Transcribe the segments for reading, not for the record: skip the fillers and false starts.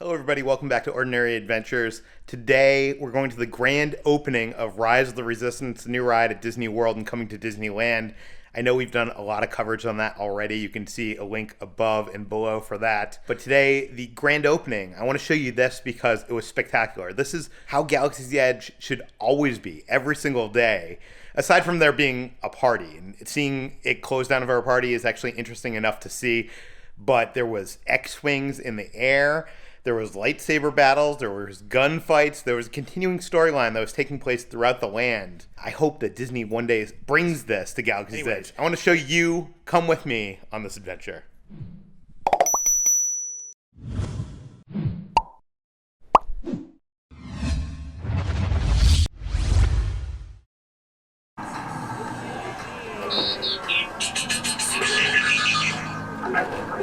Hello everybody, welcome back to Ordinary Adventures. Today we're going to the grand opening of Rise of the Resistance, the new ride at Disney World and coming to Disneyland. I know we've done a lot of coverage on that already. You can see a link above and below for that. But today, the grand opening, I want to show you this because it was spectacular. This is how Galaxy's Edge should always be, every single day. Aside from there being a party, and seeing it close down of our party is actually interesting enough to see. But there was X-Wings in the air. There was lightsaber battles, there was gunfights, there was a continuing storyline that was taking place throughout the land. I hope that Disney one day brings this to Galaxy's Edge. I want to show you, come with me on this adventure.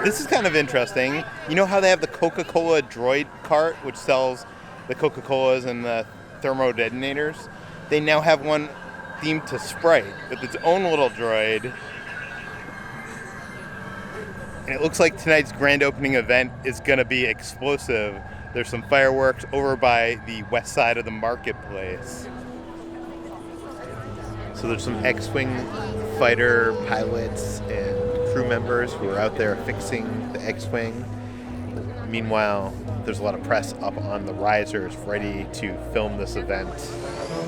This is kind of interesting. You know how they have the Coca-Cola droid cart, which sells the Coca-Colas and the thermo detonators? They now have one themed to Sprite with its own little droid. And it looks like tonight's grand opening event is going to be explosive. There's some fireworks over by the west side of the marketplace. So there's some X-Wing fighter pilots and crew members who are out there fixing the X-Wing. Meanwhile, there's a lot of press up on the risers ready to film this event.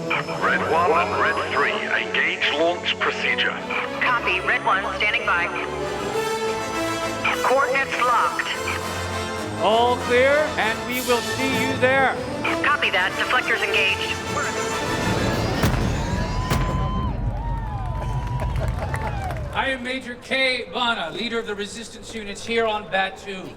Red 1 and Red 3, engage launch procedure. Copy, Red 1 standing by. Coordinates locked. All clear, and we will see you there. Copy that, deflectors engaged. I am Major K. Vana, leader of the resistance units here on Batuu.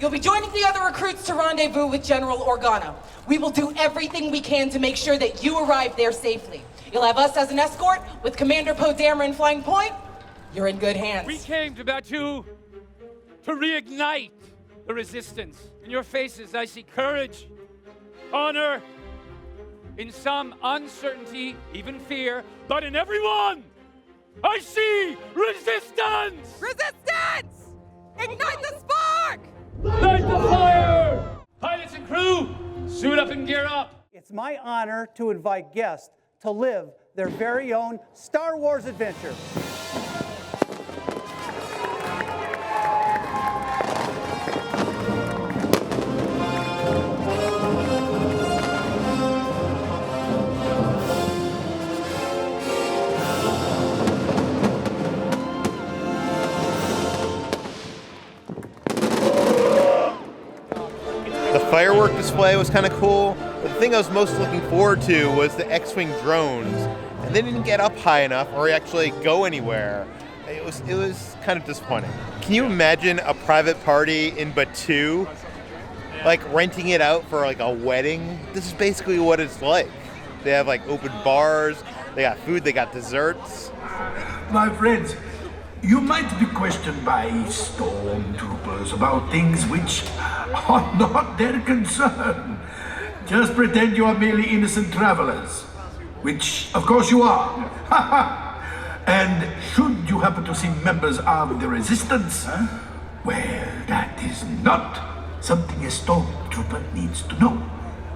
You'll be joining the other recruits to rendezvous with General Organa. We will do everything we can to make sure that you arrive there safely. You'll have us as an escort with Commander Poe Dameron in flying point. You're in good hands. We came to Batuu to reignite the resistance. In your faces, I see courage, honor, in some uncertainty, even fear, but in everyone, I see resistance! Resistance! Ignite the spark! Light the fire! Pilots and crew, suit up and gear up. It's my honor to invite guests to live their very own Star Wars adventure. Firework display was kind of cool, but the thing I was most looking forward to was the X-Wing drones, and they didn't get up high enough or actually go anywhere. It was kind of disappointing. Can you imagine a private party in Batuu, like renting it out for like a wedding? This is basically what it's like. They have like open bars, they got food, they got desserts. My friends, you might be questioned by stormtroopers about things which are not their concern. Just pretend you are merely innocent travelers, which of course you are. And should you happen to see members of the resistance, well, that is not something a stormtrooper needs to know.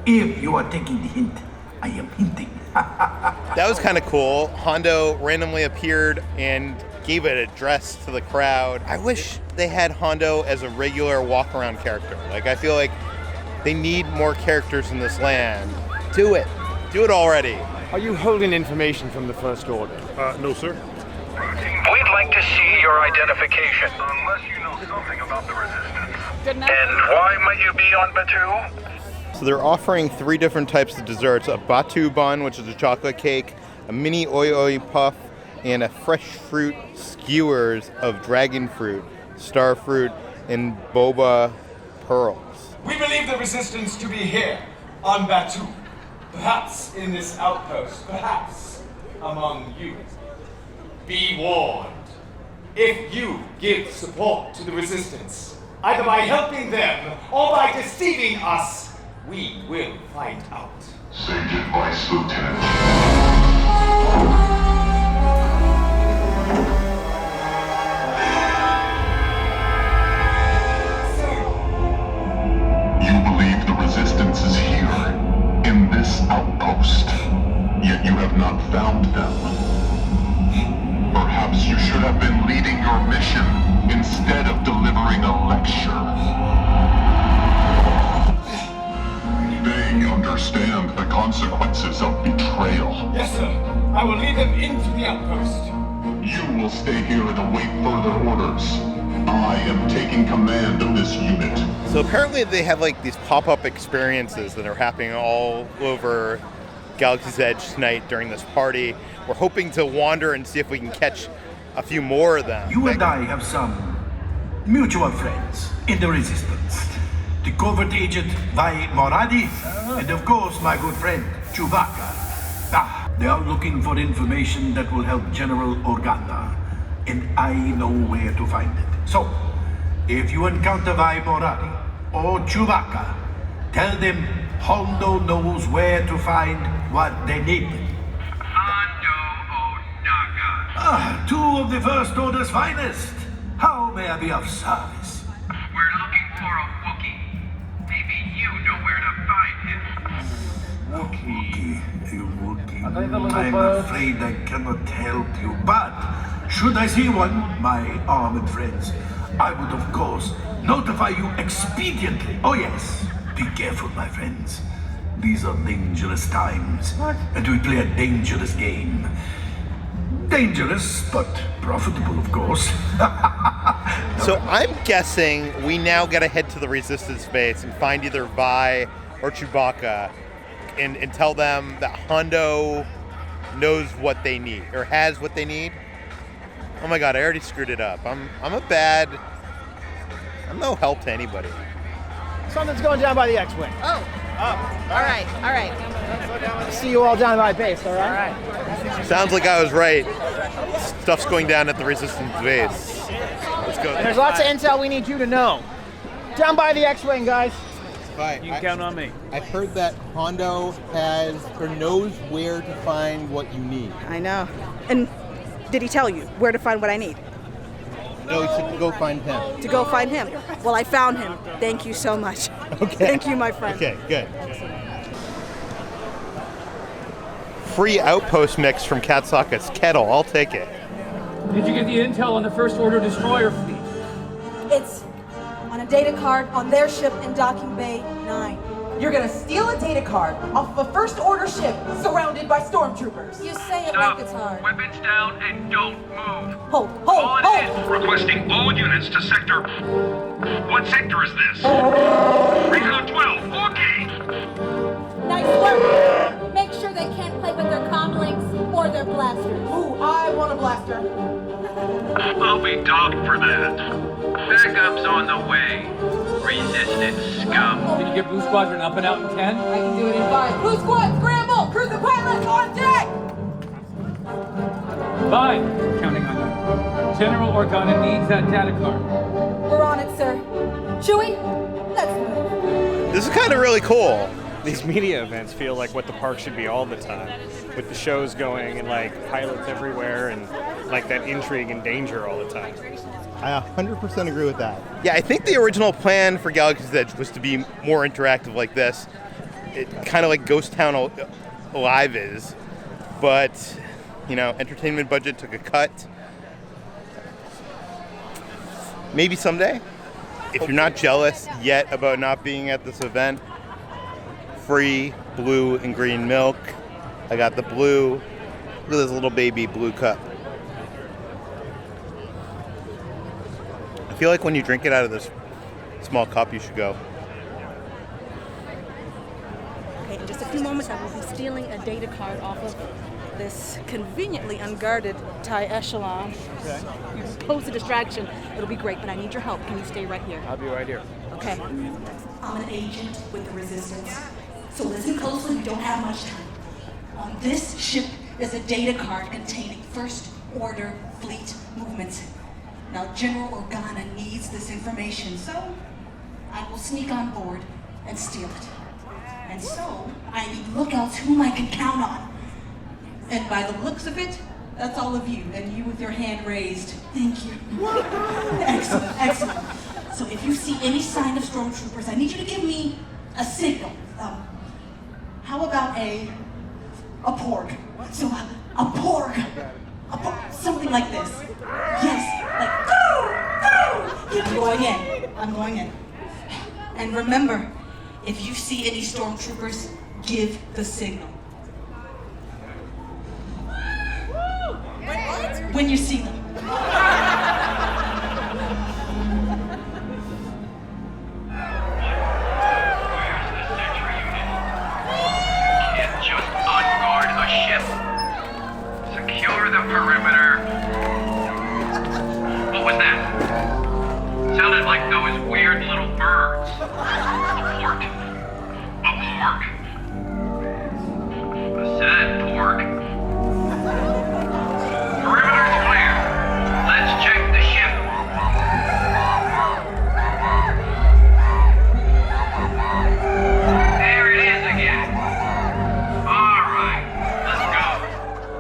If you are taking the hint, I am hinting. That was kind of cool. Hondo randomly appeared and gave an address to the crowd. I wish they had Hondo as a regular walk-around character. Like, I feel like they need more characters in this land. Do it. Do it already. Are you holding information from the First Order? No, sir. We'd like to see your identification. Unless you know something about the resistance. Good enough. And why might you be on Batuu? So they're offering 3 different types of desserts. A Batuu bun, which is a chocolate cake, a mini oi oi puff, and a fresh fruit skewers of dragon fruit, star fruit, and boba pearls. We believe the resistance to be here on Batuu. Perhaps in this outpost, perhaps among you. Be warned. If you give support to the resistance, either by helping them or by deceiving us, we will find out. Sage advice, Lieutenant. You this outpost, yet you have not found them. Perhaps you should have been leading your mission instead of delivering a lecture. They understand the consequences of betrayal. Yes, sir. I will lead them into the outpost. You will stay here and await further orders. I am taking command of this unit. So apparently they have like these pop-up experiences that are happening all over Galaxy's Edge tonight during this party. We're hoping to wander and see if we can catch a few more of them. You and I have some mutual friends in the Resistance. The covert agent Vi Moradi, and of course my good friend Chewbacca. They are looking for information that will help General Organa, and I know where to find it. So, if you encounter Vi Moradi or Chewbacca, tell them Hondo knows where to find what they need. Two of the First Order's finest. How may I be of service? We're looking for a Wookiee. Maybe you know where to find him. Wookiee. I'm afraid I cannot help you, but should I see one, my armored friends, I would of course notify you expediently. Oh yes, be careful, my friends. These are dangerous times, and we play a dangerous game. Dangerous, but profitable, of course. So I'm guessing we now gotta head to the Resistance base and find either Vi or Chewbacca and tell them that Hondo knows what they need, or has what they need. Oh my god, I already screwed it up. I'm no help to anybody. Something's going down by the X-Wing. Oh. All right. See you all down by base, all right? Sounds like I was right. Stuff's going down at the Resistance base. Let's go. There's lots of intel we need you to know. Down by the X-Wing, guys. Right. You can count on me. I've heard that Hondo has or knows where to find what you need. I know. And did he tell you where to find what I need? No, he said to go find him. To go find him. Well, I found him. Thank you so much. Okay. Thank you, my friend. Okay, good. Free Outpost mix from Katsaka's Kettle. I'll take it. Did you get the intel on the First Order destroyer fleet? It's on a data card on their ship in Docking Bay 9. You're gonna steal a data card off of a First Order ship surrounded by stormtroopers. You say it Stop. like it's hard. Weapons down and don't move. Hold. Requesting all units to sector. What sector is this? Recon 12. Okay. Nice work. Make sure they can't play with their comlinks or their blasters. Ooh, I want a blaster. I'll be docked for that. Backup's on the way. Resistance scum. Did you get Blue Squadron up and out in 10? I can do it in 5. Blue Squad, scramble! Cruiser pilots on deck! Fine. Counting on you. General Organa needs that data card. We're on it, sir. Chewie, let's move. This is kind of really cool. These media events feel like what the park should be all the time, with the shows going and like pilots everywhere and like that intrigue and danger all the time. I 100% agree with that. Yeah, I think the original plan for Galaxy's Edge was to be more interactive like this. It kind of like Ghost Town Alive is. But, you know, entertainment budget took a cut. Maybe someday. If you're not jealous yet about not being at this event, free blue and green milk. I got the blue. Look at this little baby blue cup. I feel like when you drink it out of this small cup, you should go. Okay, in just a few moments, I will be stealing a data card off of this conveniently unguarded TIE Echelon. Okay. You can pose a distraction. It'll be great, but I need your help. Can you stay right here? I'll be right here. Okay. I'm an agent with the Resistance. So listen closely, we don't have much time. On this ship is a data card containing First Order fleet movements. Now, General Organa needs this information, so I will sneak on board and steal it. And so, I need lookouts whom I can count on. And by the looks of it, that's all of you, and you with your hand raised. Thank you. Excellent, excellent. So if you see any sign of stormtroopers, I need you to give me a signal. How about a porg? So a porg. Something like this. Yes, like, I'm going in. And remember, if you see any stormtroopers, give the signal. When you see them. Just unguard a ship. Secure the perimeter. What was that? Sounded like those weird little birds. A porg. A porg. A sad porg. Perimeter's clear. Let's check the ship. There it is again. Alright, let's go.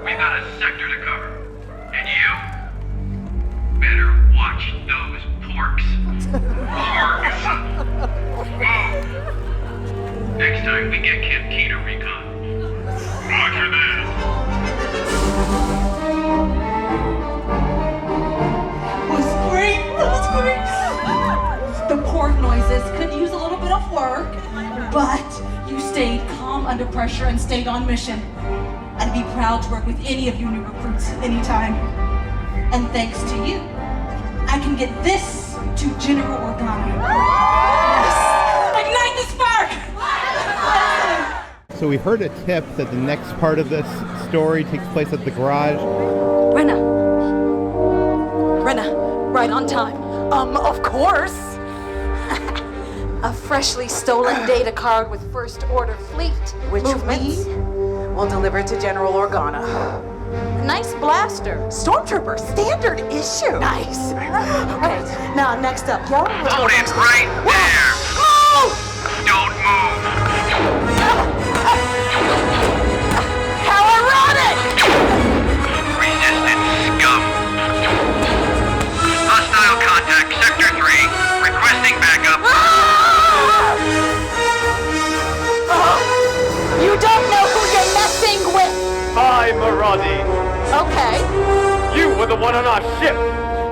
We've got a sector to cover. And you? Better watch those porks. Porks. Move. Next time we get Kid Key to recon. Roger that. That was great. The porg noises could use a little bit of work, but you stayed calm under pressure and stayed on mission. I'd be proud to work with any of you new recruits anytime. And thanks to you, I can get this to General Organa. Yes! Ignite the spark! So we heard a tip that the next part of this story takes place at the garage. Rena, right on time. Of course. A freshly stolen data card with first order fleet, which we will deliver to General Organa. Nice blaster. Stormtrooper, standard issue. Nice. Okay, now next up, y'all. Hold it right there. Oh! Don't move. How ironic! Resistance scum. Hostile contact, Sector 3. Requesting backup. You don't know who you're messing with. Hi, Maradi. Okay. You were the one on our ship.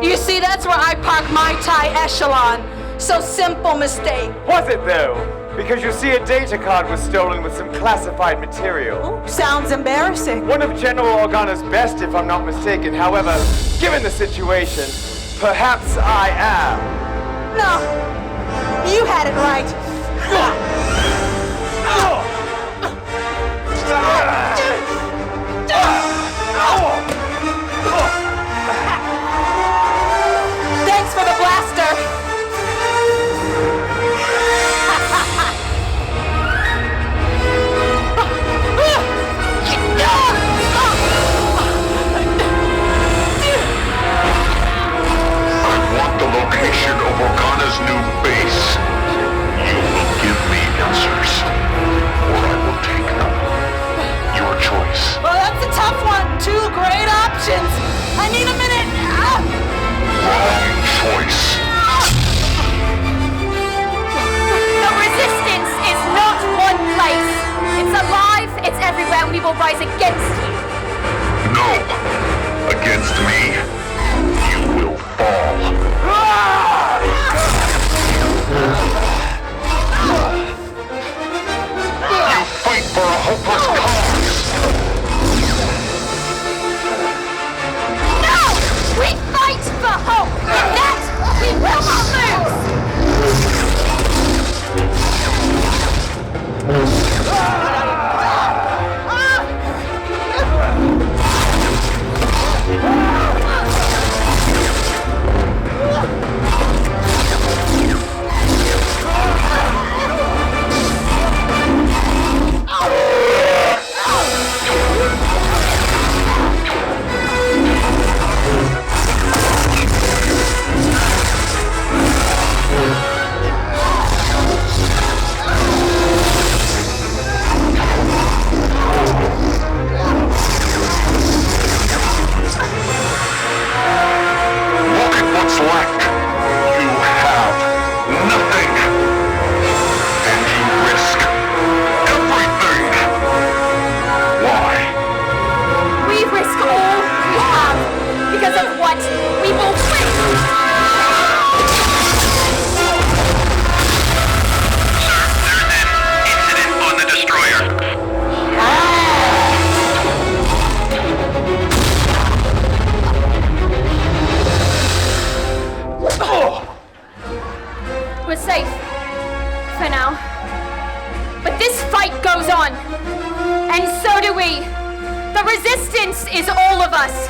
You see, that's where I park my TIE Echelon. So simple mistake. Was it though? Because you see, a data card was stolen with some classified material. Ooh, sounds embarrassing. One of General Organa's best, if I'm not mistaken. However, given the situation, perhaps I am. No, you had it right. Thanks for the blaster. Location of Organa's new base. You will give me answers, or I will take them. Your choice. Well, that's a tough one. Two great options. I need a minute. Wrong choice. The resistance is not one place. It's alive, it's everywhere, and we will rise against you. No. Against me, you will fall. You fight for a hopeless cause. No! We fight for hope! That we will not lose! But this fight goes on, and so do we. The resistance is all of us,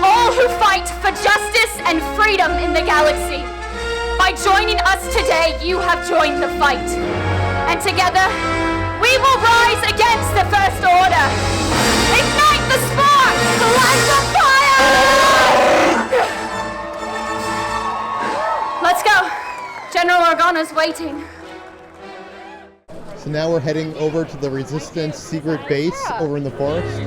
all who fight for justice and freedom in the galaxy. By joining us today, you have joined the fight. And together, we will rise against the First Order. Ignite the spark! Light the fire! Let's go. General Organa's waiting. So now we're heading over to the Resistance secret base over in the forest.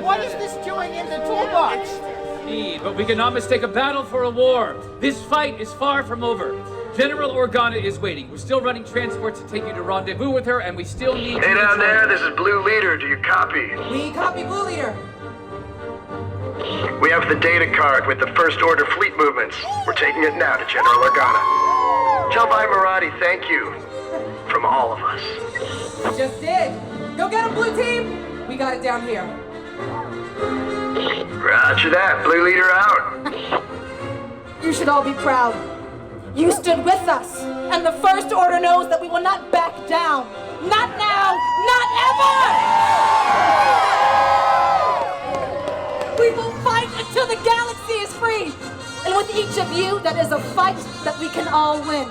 What is this doing in the toolbox? But we cannot mistake a battle for a war. This fight is far from over. General Organa is waiting. We're still running transports to take you to rendezvous with her, and we still need Hey down there, this is Blue Leader. Do you copy? We copy, Blue Leader. We have the data card with the First Order fleet movements. We're taking it now to General Organa. Tell Vi Marati thank you. From all of us. Just did. Go get him, Blue Team. We got it down here. Roger that. Blue Leader out. You should all be proud. You stood with us, and the First Order knows that we will not back down. Not now, not ever! We will fight until the galaxy is free. And with each of you, that is a fight that we can all win.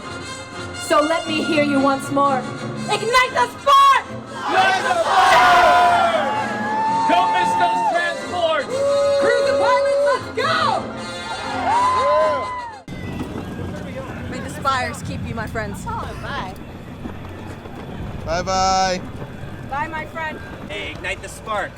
So let me hear you once more. Ignite the spark! Ignite the fire! Don't miss those transports! Crew departments, let's go! May the spires keep you, my friends. Oh, bye. Bye-bye. Bye, my friend. Hey, ignite the spark.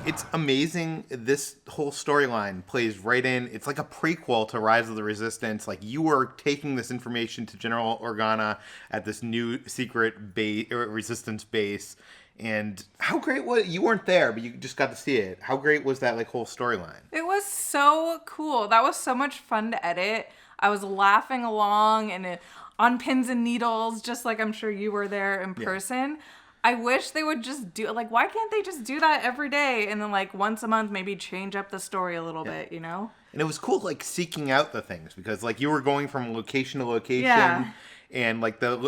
It's amazing. This whole storyline plays right in. It's like a prequel to Rise of the Resistance. Like, you are taking this information to General Organa at this new secret Resistance base. And how great was it? You weren't there, but you just got to see it. How great was that, like, whole storyline? It was so cool. That was so much fun to edit. I was laughing along and on pins and needles, just like I'm sure you were there in person. I wish they would just do, like, why can't they just do that every day? And then, like, once a month, maybe change up the story a little bit, you know? And it was cool, like, seeking out the things, because, like, you were going from location to location. Yeah. And, like, the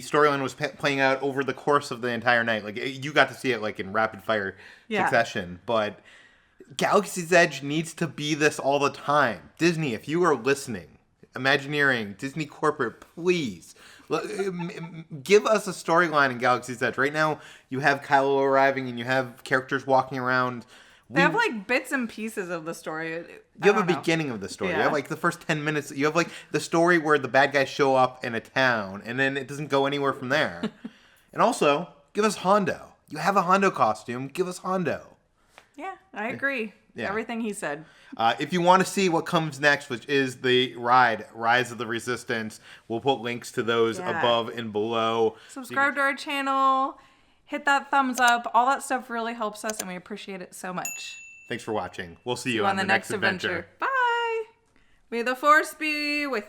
storyline was playing out over the course of the entire night. Like, you got to see it, like, in rapid-fire succession. But Galaxy's Edge needs to be this all the time. Disney, if you are listening, Imagineering, Disney Corporate, please give us a storyline in Galaxy's Edge. Right now, you have Kylo arriving and you have characters walking around. They have, like, bits and pieces of the story. You have a beginning of the story. Yeah. You have, like, the first 10 minutes. You have, like, the story where the bad guys show up in a town, and then it doesn't go anywhere from there. And also, give us Hondo. You have a Hondo costume. Give us Hondo. Yeah, I agree. Yeah. Everything he said. If you want to see what comes next, which is the ride, Rise of the Resistance, we'll put links to those above and below. Subscribe to our channel. Hit that thumbs up. All that stuff really helps us, and we appreciate it so much. Thanks for watching. We'll see you on the next adventure. Bye. May the Force be with